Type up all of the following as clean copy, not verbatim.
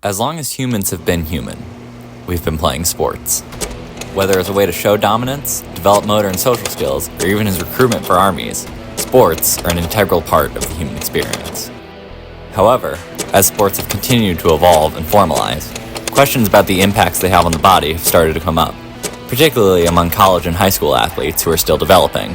As long as humans have been human, we've been playing sports. Whether as a way to show dominance, develop motor and social skills, or even as recruitment for armies, sports are an integral part of the human experience. However, as sports have continued to evolve and formalize, questions about the impacts they have on the body have started to come up, particularly among college and high school athletes who are still developing.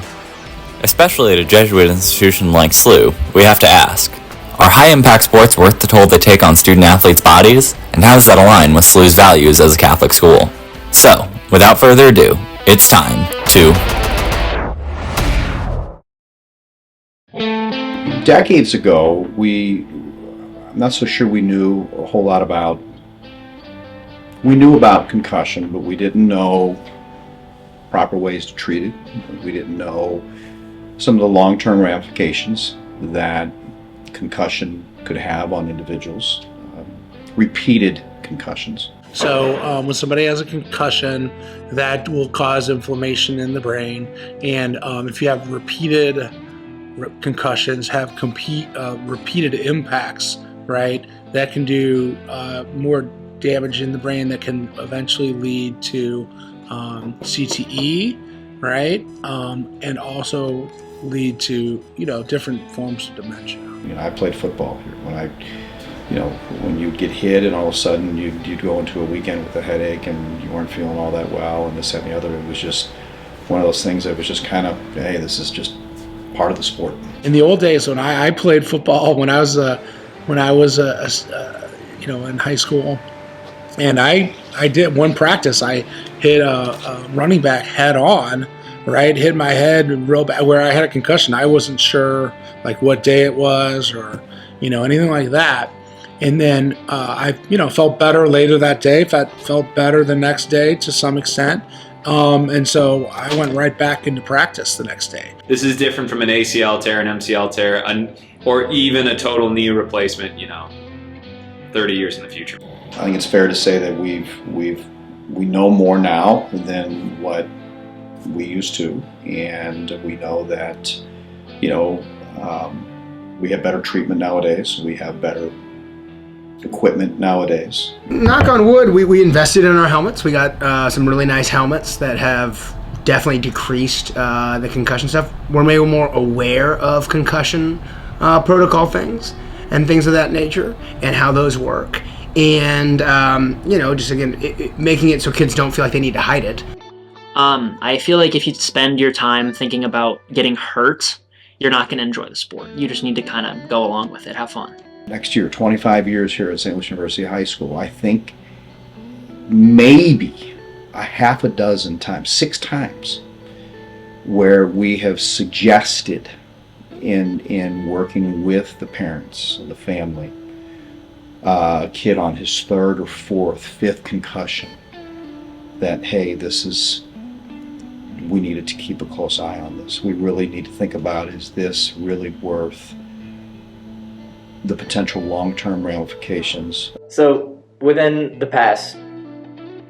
Especially at a Jesuit institution like SLUH, we have to ask, are high-impact sports worth the toll they take on student-athletes' bodies? And how does that align with SLUH's values as a Catholic school? So, without further ado, it's time to... Decades ago, I'm not so sure we knew a whole lot about... We knew about concussion, but we didn't know proper ways to treat it. We didn't know some of the long-term ramifications that concussion could have on individuals, repeated concussions. So when somebody has a concussion, that will cause inflammation in the brain, and if you have repeated concussions, have repeated impacts, right, that can do more damage in the brain that can eventually lead to CTE, right, and also lead to different forms of dementia. I played football here. When you'd get hit and all of a sudden you'd go into a weekend with a headache and you weren't feeling all that well and this, that, and the other. It was just one of those things that was just kind of, hey, this is just part of the sport. In the old days when I played football, when I was in high school, and I did one practice, I hit a running back head on, right? Hit my head real bad where I had a concussion. I wasn't sure like what day it was or anything like that. And then I felt better later that day. Felt better the next day to some extent. And so I went right back into practice the next day. This is different from an ACL tear, an MCL tear, or even a total knee replacement, 30 years in the future. I think it's fair to say that we know more now than what we used to, and we know that we have better treatment nowadays. We have better equipment nowadays. Knock on wood, we invested in our helmets. We got some really nice helmets that have definitely decreased the concussion stuff. We're maybe more aware of concussion protocol things and things of that nature and how those work. And, just again, making it so kids don't feel like they need to hide it. I feel like if you spend your time thinking about getting hurt, you're not going to enjoy the sport. You just need to kind of go along with it, have fun. Next year, 25 years here at St. Louis University High School, I think maybe a half a dozen times, 6 times, where we have suggested in working with the parents, the family, a kid on his 3rd or 4th, 5th concussion, that, hey, we needed to keep a close eye on this. We really need to think about, is this really worth the potential long-term ramifications? So within the past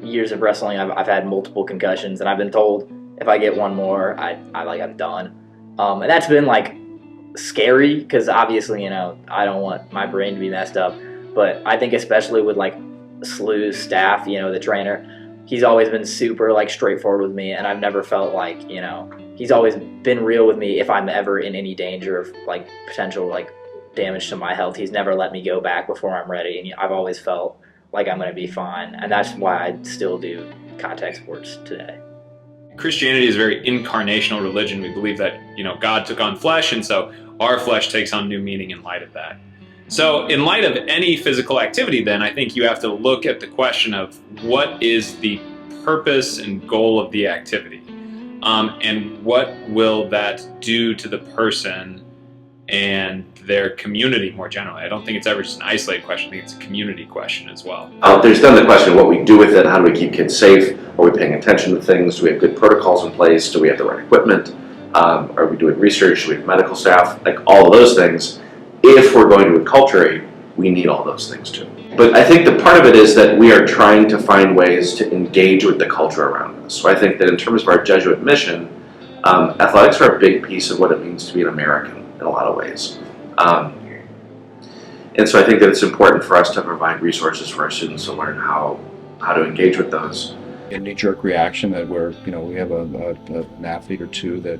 years of wrestling, I've had multiple concussions, and I've been told if I get one more, I'm done. And that's been like scary because obviously, I don't want my brain to be messed up. But I think especially with like SLUH's staff, the trainer, he's always been super like straightforward with me, and I've never felt like, he's always been real with me if I'm ever in any danger of like potential like damage to my health. He's never let me go back before I'm ready, and I've always felt like I'm going to be fine, and that's why I still do contact sports today. Christianity is a very incarnational religion. We believe that, God took on flesh, and so our flesh takes on new meaning in light of that. So in light of any physical activity, then, I think you have to look at the question of what is the purpose and goal of the activity, and what will that do to the person and their community more generally. I don't think it's ever just an isolated question. I think it's a community question as well. There's then the question of what we do with it. How do we keep kids safe? Are we paying attention to things? Do we have good protocols in place? Do we have the right equipment? Are we doing research? Do we have medical staff? Like all of those things. If we're going to enculturate, we need all those things too. But I think the part of it is that we are trying to find ways to engage with the culture around us. So I think that in terms of our Jesuit mission, athletics are a big piece of what it means to be an American in a lot of ways. And so I think that it's important for us to provide resources for our students to learn how to engage with those. A knee-jerk reaction that we have an athlete or two that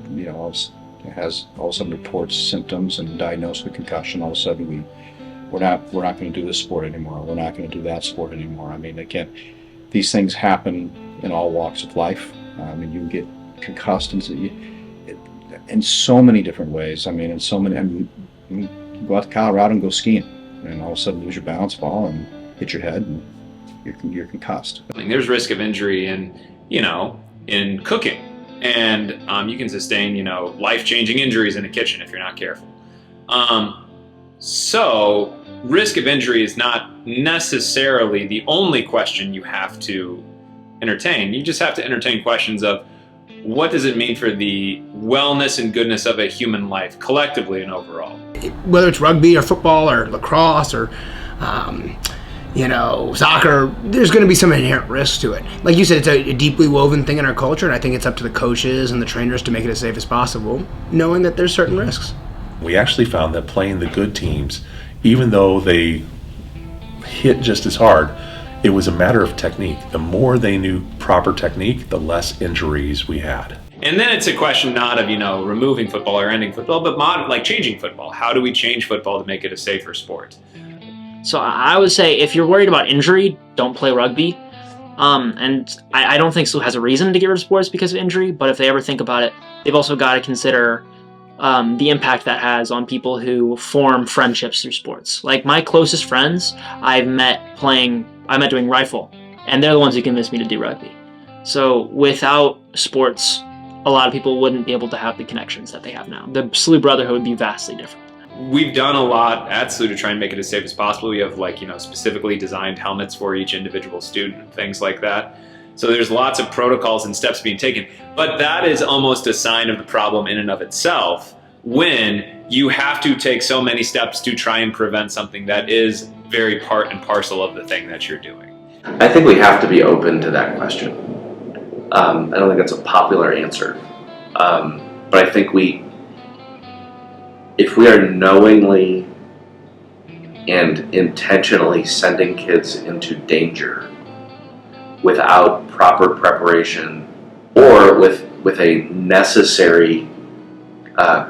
has all of a sudden reports symptoms and diagnosed with concussion. All of a sudden we're not going to do this sport anymore. We're not going to do that sport anymore. I mean, again, these things happen in all walks of life. I mean, you can get concussed in so many different ways. I mean, you go out to Colorado and go skiing, and all of a sudden lose your balance, fall, and hit your head, and you're concussed. There's risk of injury in cooking, and you can sustain life-changing injuries in a kitchen if you're not careful. So risk of injury is not necessarily the only question you have to entertain. You just have to entertain questions of what does it mean for the wellness and goodness of a human life collectively and overall. Whether it's rugby or football or lacrosse or soccer, there's going to be some inherent risk to it. Like you said, it's a deeply woven thing in our culture, and I think it's up to the coaches and the trainers to make it as safe as possible, knowing that there's certain risks. We actually found that playing the good teams, even though they hit just as hard, it was a matter of technique. The more they knew proper technique, the less injuries we had. And then it's a question not of, removing football or ending football, but changing football. How do we change football to make it a safer sport? So I would say if you're worried about injury, don't play rugby. And I don't think SLUH has a reason to get rid of sports because of injury, but if they ever think about it, they've also got to consider the impact that has on people who form friendships through sports. Like my closest friends, I met doing rifle, and they're the ones who convinced me to do rugby. So without sports, a lot of people wouldn't be able to have the connections that they have now. The SLUH brotherhood would be vastly different. We've done a lot at SLUH to try and make it as safe as possible. We have specifically designed helmets for each individual student and things like that. So there's lots of protocols and steps being taken, but that is almost a sign of the problem in and of itself when you have to take so many steps to try and prevent something that is very part and parcel of the thing that you're doing. I think we have to be open to that question. I don't think that's a popular answer, but I think if we are knowingly and intentionally sending kids into danger without proper preparation or with a necessary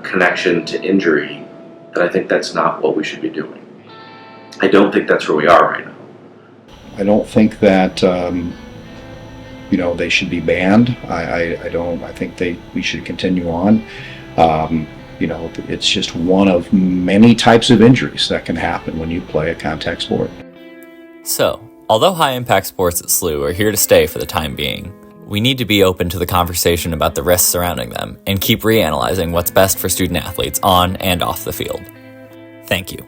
connection to injury, then I think that's not what we should be doing. I don't think that's where we are right now. I don't think that they should be banned. I don't. I think we should continue on. It's just one of many types of injuries that can happen when you play a contact sport. So, although high-impact sports at SLUH are here to stay for the time being, we need to be open to the conversation about the risks surrounding them and keep reanalyzing what's best for student athletes on and off the field. Thank you.